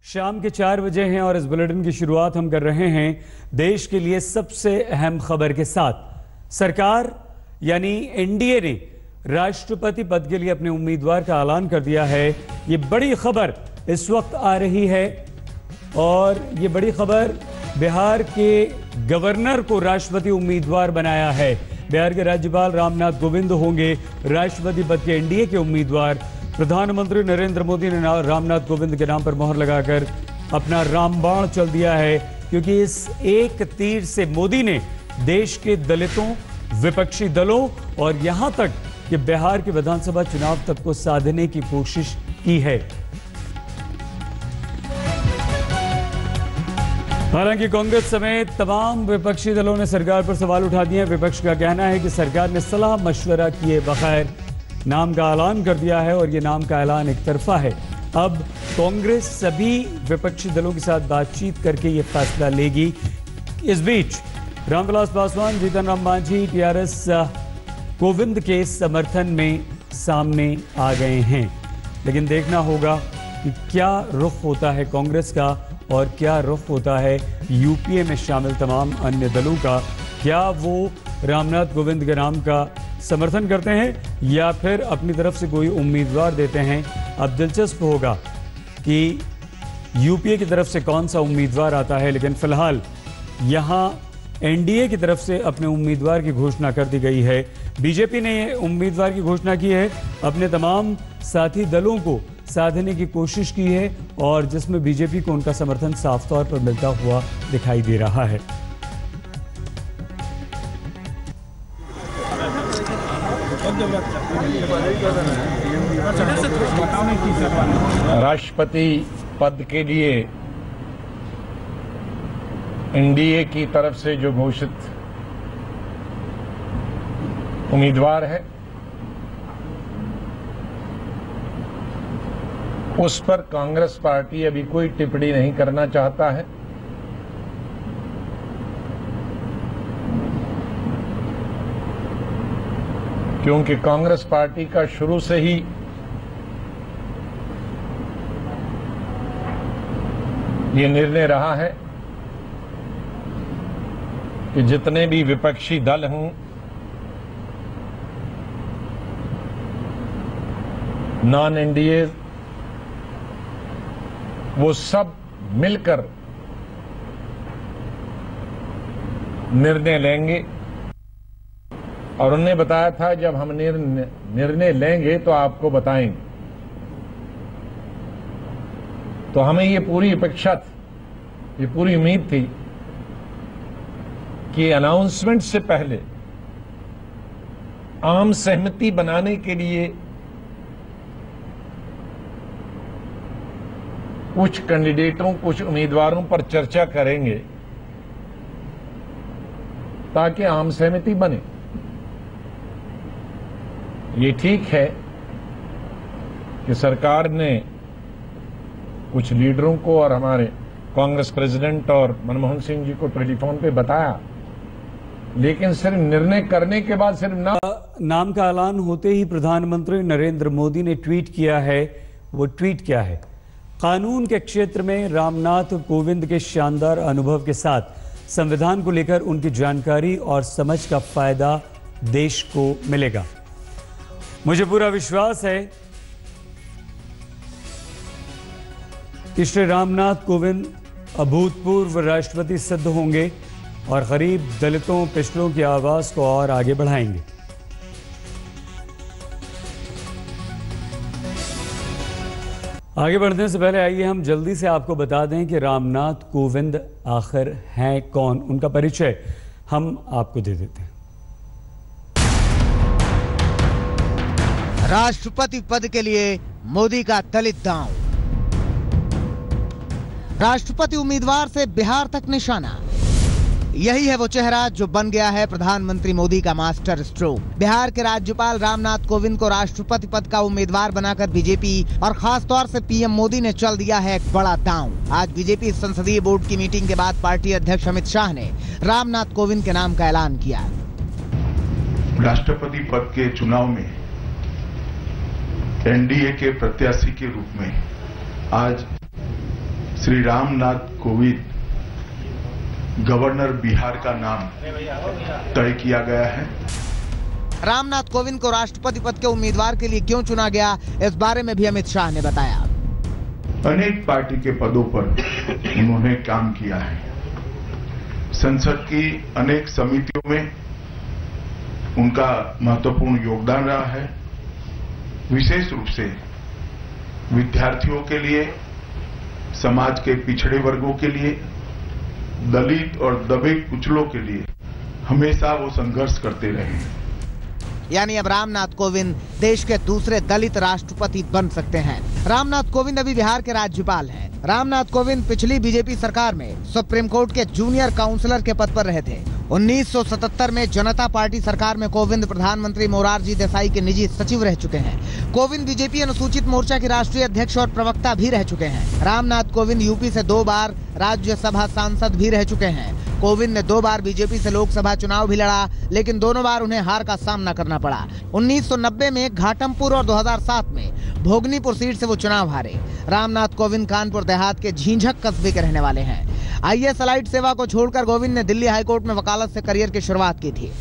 शाम के 4 बजे हैं और इस बुलेटिन की शुरुआत हम कर रहे हैं देश के लिए सबसे अहम खबर के साथ। सरकार यानी एनडीए ने राष्ट्रपति पद के लिए अपने उम्मीदवार का ऐलान कर दिया है। ये बड़ी खबर इस वक्त आ रही है और ये बड़ी खबर बिहार के गवर्नर को राष्ट्रपति उम्मीदवार बनाया है। बिहार के राज्यपाल रामनाथ कोविंद होंगे राष्ट्रपति पद के एनडीए के उम्मीदवार। प्रधानमंत्री नरेंद्र मोदी ने रामनाथ कोविंद के नाम पर मोहर लगाकर अपना रामबाण चल दिया है, क्योंकि इस एक तीर से मोदी ने देश के दलितों, विपक्षी दलों और यहां तक कि बिहार के विधानसभा चुनाव तक को साधने की कोशिश की है। हालांकि कांग्रेस समेत तमाम विपक्षी दलों ने सरकार पर सवाल उठा दिए हैं। विपक्ष का कहना है कि सरकार ने सलाह मशवरा किए बगैर नाम का ऐलान कर दिया है और ये नाम का ऐलान एक तरफा है। अब कांग्रेस सभी विपक्षी दलों के साथ बातचीत करके ये फैसला लेगी। इस बीच रामविलास पासवान, जीतन राम मांझी टीआरएस कोविंद के समर्थन में सामने आ गए हैं, लेकिन देखना होगा कि क्या रुख होता है कांग्रेस का और क्या रुख होता है यूपीए में शामिल तमाम अन्य दलों का। क्या वो रामनाथ कोविंद के नाम का समर्थन करते हैं या फिर अपनी तरफ से कोई उम्मीदवार देते हैं। अब दिलचस्प होगा कि यूपीए की तरफ से कौन सा उम्मीदवार आता है, लेकिन फिलहाल यहां एनडीए की तरफ से अपने उम्मीदवार की घोषणा कर दी गई है। बीजेपी ने उम्मीदवार की घोषणा की है, अपने तमाम साथी दलों को साधने की कोशिश की है और जिसमें बीजेपी को उनका समर्थन साफ तौर पर मिलता हुआ दिखाई दे रहा है। राष्ट्रपति पद के लिए एनडीए की तरफ से जो घोषित उम्मीदवार है उस पर कांग्रेस पार्टी अभी कोई टिप्पणी नहीं करना चाहता है। क्योंकि कांग्रेस पार्टी का शुरू से ही ये निर्णय रहा है कि जितने भी विपक्षी दल हों, नॉन एनडीए, वो सब मिलकर निर्णय लेंगे और उन्होंने बताया था जब हम निर्णय लेंगे तो आपको बताएंगे। तो हमें ये पूरी अपेक्षा थी, ये पूरी उम्मीद थी कि अनाउंसमेंट से पहले आम सहमति बनाने के लिए कुछ कैंडिडेटों, कुछ उम्मीदवारों पर चर्चा करेंगे ताकि आम सहमति बने। ये ठीक है कि सरकार ने कुछ लीडरों को और हमारे कांग्रेस प्रेसिडेंट और मनमोहन सिंह जी को टेलीफोन पे बताया, लेकिन सिर्फ निर्णय करने के बाद सिर्फ नाम का ऐलान होते ही प्रधानमंत्री नरेंद्र मोदी ने ट्वीट किया है। वो ट्वीट क्या है? कानून के क्षेत्र में रामनाथ कोविंद के शानदार अनुभव के साथ संविधान को लेकर उनकी जानकारी और समझ का फायदा देश को मिलेगा। मुझे पूरा विश्वास है कि श्री रामनाथ कोविंद अभूतपूर्व राष्ट्रपति सिद्ध होंगे और गरीब, दलितों, पिछड़ों की आवाज को और आगे बढ़ाएंगे। आगे बढ़ने से पहले आइए हम जल्दी से आपको बता दें कि रामनाथ कोविंद आखिर हैं कौन। उनका परिचय हम आपको दे देते हैं। राष्ट्रपति पद के लिए मोदी का दलित दांव। राष्ट्रपति उम्मीदवार से बिहार तक निशाना। यही है वो चेहरा जो बन गया है प्रधानमंत्री मोदी का मास्टर स्ट्रोक। बिहार के राज्यपाल रामनाथ कोविंद को राष्ट्रपति पद का उम्मीदवार बनाकर बीजेपी और खास तौर से पीएम मोदी ने चल दिया है एक बड़ा दांव। आज बीजेपी संसदीय बोर्ड की मीटिंग के बाद पार्टी अध्यक्ष अमित शाह ने रामनाथ कोविंद के नाम का ऐलान किया। राष्ट्रपति पद के चुनाव में एनडीए के प्रत्याशी के रूप में आज श्री रामनाथ कोविंद गवर्नर बिहार का नाम तय किया गया है। रामनाथ कोविंद को राष्ट्रपति पद के उम्मीदवार के लिए क्यों चुना गया, इस बारे में भी अमित शाह ने बताया। अनेक पार्टी के पदों पर उन्होंने काम किया है। संसद की अनेक समितियों में उनका महत्वपूर्ण योगदान रहा है। विशेष रूप से विद्यार्थियों के लिए, समाज के पिछड़े वर्गों के लिए, दलित और दबे कुचलों के लिए हमेशा वो संघर्ष करते रहे। यानी अब रामनाथ कोविंद देश के दूसरे दलित राष्ट्रपति बन सकते हैं। रामनाथ कोविंद अभी बिहार के राज्यपाल हैं। रामनाथ कोविंद पिछली बीजेपी सरकार में सुप्रीम कोर्ट के जूनियर काउंसलर के पद पर रहे थे। 1977 में जनता पार्टी सरकार में कोविंद प्रधानमंत्री मोरारजी देसाई के निजी सचिव रह चुके हैं। कोविंद बीजेपी अनुसूचित मोर्चा के राष्ट्रीय अध्यक्ष और प्रवक्ता भी रह चुके हैं। रामनाथ कोविंद यूपी से 2 बार राज्यसभा सांसद भी रह चुके हैं। कोविंद ने 2 बार बीजेपी से लोकसभा चुनाव भी लड़ा, लेकिन दोनों बार उन्हें हार का सामना करना पड़ा। 1990 में घाटमपुर और 2007 में भोगनीपुर सीट से वो चुनाव हारे। रामनाथ कोविंद कानपुर देहात के झींझक कस्बे के रहने वाले हैं। आईएएस एलाइट सेवा को छोड़कर कोविंद ने दिल्ली हाईकोर्ट में वकालत से करियर की शुरुआत की थी।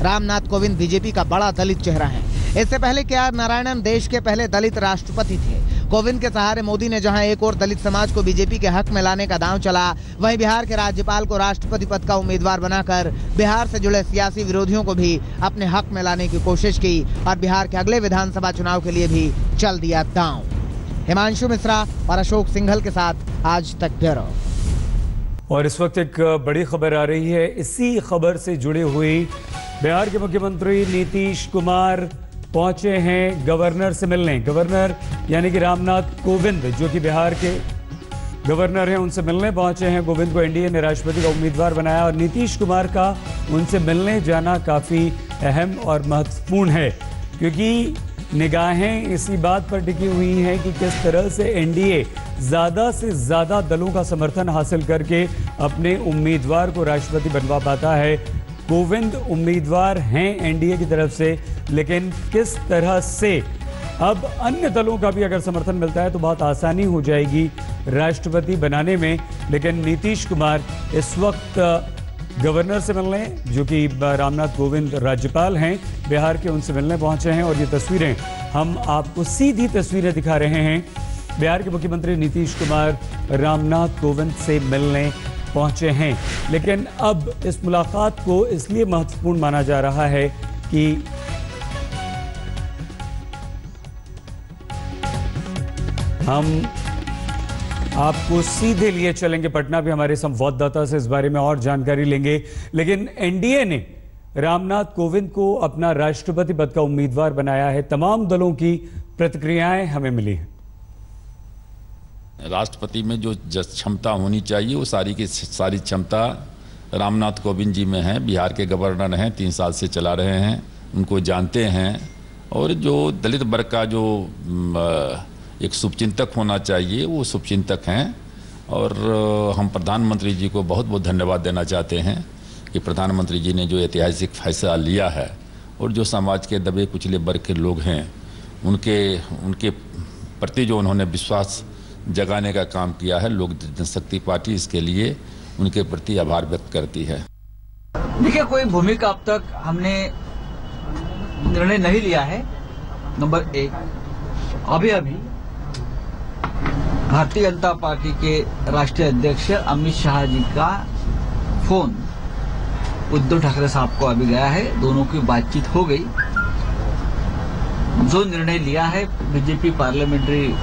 रामनाथ कोविंद बीजेपी का बड़ा दलित चेहरा है। इससे पहले के.आर. नारायणन देश के पहले दलित राष्ट्रपति थे। कोविंद के सहारे मोदी ने जहां एक और दलित समाज को बीजेपी के हक में लाने का दांव चला, वहीं बिहार के राज्यपाल को राष्ट्रपति पद का उम्मीदवार बनाकर बिहार से जुड़े सियासी विरोधियों को भी अपने हक में लाने की कोशिश की और बिहार के अगले विधानसभा चुनाव के लिए भी चल दिया दांव। हिमांशु मिश्रा और अशोक सिंघल के साथ आज तक ब्यूरो। और इस वक्त एक बड़ी खबर आ रही है। इसी खबर से जुड़ी हुई बिहार के मुख्यमंत्री नीतीश कुमार पहुंचे हैं गवर्नर से मिलने। गवर्नर यानी कि रामनाथ कोविंद जो कि बिहार के गवर्नर हैं, उनसे मिलने पहुंचे हैं। कोविंद को एनडीए ने राष्ट्रपति का उम्मीदवार बनाया और नीतीश कुमार का उनसे मिलने जाना काफ़ी अहम और महत्वपूर्ण है, क्योंकि निगाहें इसी बात पर टिकी हुई हैं कि किस तरह से एनडीए ज़्यादा से ज़्यादा दलों का समर्थन हासिल करके अपने उम्मीदवार को राष्ट्रपति बनवा पाता है। कोविंद उम्मीदवार हैं एनडीए की तरफ से, लेकिन किस तरह से अब अन्य दलों का भी अगर समर्थन मिलता है तो बहुत आसानी हो जाएगी राष्ट्रपति बनाने में। लेकिन नीतीश कुमार इस वक्त गवर्नर से मिलने, जो कि रामनाथ कोविंद राज्यपाल हैं बिहार के, उनसे मिलने पहुंचे हैं। और ये तस्वीरें हम आपको सीधी तस्वीरें दिखा रहे हैं। बिहार के मुख्यमंत्री नीतीश कुमार रामनाथ कोविंद से मिलने पहुंचे हैं। लेकिन अब इस मुलाकात को इसलिए महत्वपूर्ण माना जा रहा है कि हम आपको सीधे लिए चलेंगे पटना भी, हमारे संवाददाता से इस बारे में और जानकारी लेंगे। लेकिन एनडीए ने रामनाथ कोविंद को अपना राष्ट्रपति पद का उम्मीदवार बनाया है। तमाम दलों की प्रतिक्रियाएं हमें मिली हैं। राष्ट्रपति में जो क्षमता होनी चाहिए वो सारी की सारी क्षमता रामनाथ कोविंद जी में है। बिहार के गवर्नर हैं, 3 साल से चला रहे हैं, उनको जानते हैं। और जो दलित वर्ग का जो एक शुभचिंतक होना चाहिए वो शुभचिंतक हैं। और हम प्रधानमंत्री जी को बहुत बहुत धन्यवाद देना चाहते हैं कि प्रधानमंत्री जी ने जो ऐतिहासिक फैसला लिया है और जो समाज के दबे कुचले वर्ग के लोग हैं उनके प्रति जो उन्होंने विश्वास जगाने का काम किया है, लोक जनशक्ति पार्टी इसके लिए उनके प्रति आभार व्यक्त करती है। देखिए, कोई भूमिका अब तक हमने निर्णय नहीं लिया है। नंबर 1, अभी भारतीय जनता पार्टी के राष्ट्रीय अध्यक्ष अमित शाह जी का फोन उद्धव ठाकरे साहब को अभी गया है, दोनों की बातचीत हो गई। जो निर्णय लिया है बीजेपी पार्लियामेंट्री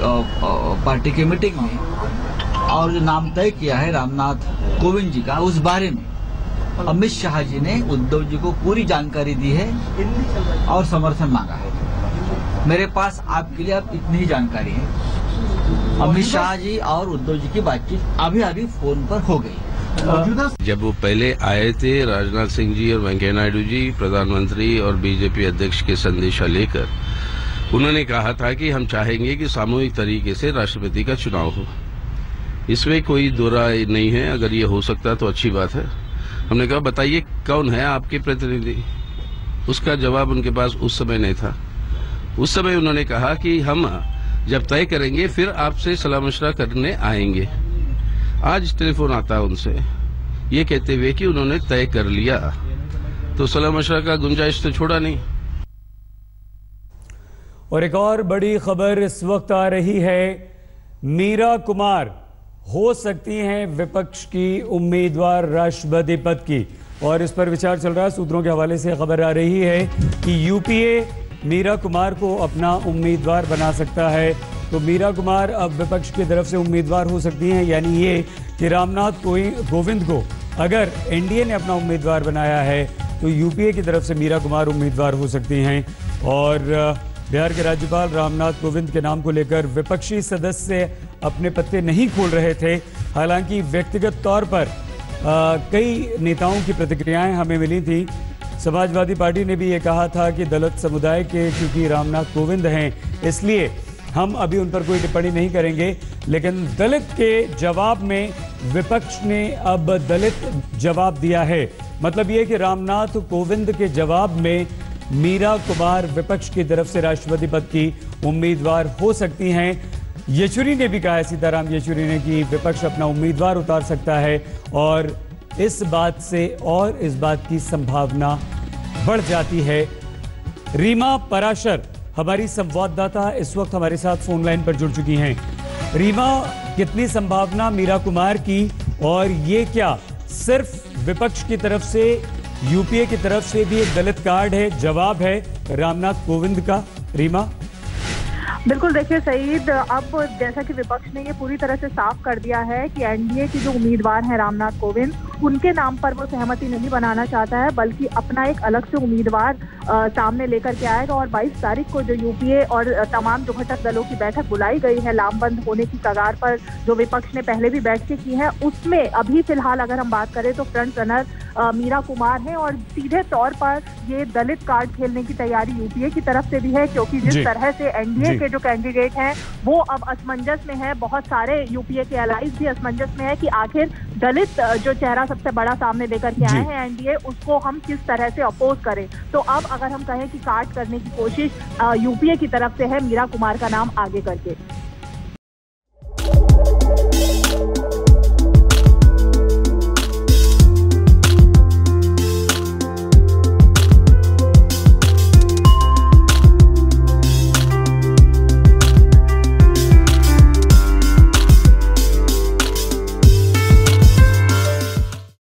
पार्टी की मीटिंग में और जो नाम तय किया है रामनाथ कोविंद जी का, उस बारे में अमित शाह जी ने उद्धव जी को पूरी जानकारी दी है और समर्थन मांगा है। मेरे पास आपके लिए अब इतनी ही जानकारी है। अमित शाह जी और उद्धव जी की बातचीत अभी फोन पर हो गई। जब वो पहले आए थे, राजनाथ सिंह जी और वेंकैया नायडू जी प्रधानमंत्री और बीजेपी अध्यक्ष के संदेशा लेकर उन्होंने कहा था कि हम चाहेंगे कि सामूहिक तरीके से राष्ट्रपति का चुनाव हो। इसमें कोई दो राय नहीं है, अगर ये हो सकता तो अच्छी बात है। हमने कहा बताइए कौन है आपके प्रतिनिधि। उसका जवाब उनके पास उस समय नहीं था। उस समय उन्होंने कहा कि हम जब तय करेंगे फिर आपसे सलाह मशवरा करने आएंगे। आज टेलीफोन आता है उनसे ये कहते हुए कि उन्होंने तय कर लिया, तो सलाह मशवरा का गुंजाइश तो छोड़ा नहीं। और एक और बड़ी खबर इस वक्त आ रही है, मीरा कुमार हो सकती हैं विपक्ष की उम्मीदवार राष्ट्रपति पद की, और इस पर विचार चल रहा है। सूत्रों के हवाले से खबर आ रही है कि यूपीए मीरा कुमार को अपना उम्मीदवार बना सकता है। तो मीरा कुमार अब विपक्ष की तरफ से उम्मीदवार हो सकती हैं, यानी ये कि रामनाथ कोविंद को अगर एनडीए ने अपना उम्मीदवार बनाया है तो यूपीए की तरफ से मीरा कुमार उम्मीदवार हो सकती हैं। और बिहार के राज्यपाल रामनाथ कोविंद के नाम को लेकर विपक्षी सदस्य अपने पत्ते नहीं खोल रहे थे। हालांकि व्यक्तिगत तौर पर कई नेताओं की प्रतिक्रियाएं हमें मिली थी। समाजवादी पार्टी ने भी ये कहा था कि दलित समुदाय के क्योंकि रामनाथ कोविंद हैं इसलिए हम अभी उन पर कोई टिप्पणी नहीं करेंगे। लेकिन दलित के जवाब में विपक्ष ने अब दलित जवाब दिया है। मतलब ये कि रामनाथ कोविंद के जवाब में मीरा कुमार विपक्ष की तरफ से राष्ट्रपति पद की उम्मीदवार हो सकती हैं। येचुरी ने भी कहा है, सीताराम येचुरी ने, कि विपक्ष अपना उम्मीदवार उतार सकता है और इस बात से और इस बात की संभावना बढ़ जाती है। रीमा पराशर हमारी संवाददाता इस वक्त हमारे साथ फोन लाइन पर जुड़ चुकी हैं। रीमा, कितनी संभावना मीरा कुमार की, और ये क्या सिर्फ विपक्ष की तरफ से, यूपीए की तरफ से भी एक दलित कार्ड है, जवाब है रामनाथ कोविंद का? रीमा, बिल्कुल, देखिए सईद, अब जैसा कि विपक्ष ने ये पूरी तरह से साफ कर दिया है कि एनडीए के जो उम्मीदवार हैं रामनाथ कोविंद, उनके नाम पर वो सहमति नहीं बनाना चाहता है, बल्कि अपना एक अलग से उम्मीदवार सामने लेकर के आएगा। और 22 तारीख को जो यूपीए और तमाम जो घटक दलों की बैठक बुलाई गई है, लामबंद होने की कगार पर जो विपक्ष ने पहले भी बैठकें की हैं, उसमें अभी फिलहाल अगर हम बात करें तो फ्रंट रनर मीरा कुमार है। और सीधे तौर पर ये दलित कार्ड खेलने की तैयारी यूपीए की तरफ से भी है, क्योंकि जिस तरह से एनडीए के जो कैंडिडेट हैं वो अब असमंजस में है। बहुत सारे यूपीए के एलाइज भी असमंजस में है कि आखिर दलित जो चेहरा सबसे बड़ा सामने लेकर के आए हैं एनडीए, उसको हम किस तरह से अपोज करें। तो अब अगर हम कहें कि कार्ड करने की कोशिश यूपीए की तरफ से है, मीरा कुमार का नाम आगे करके।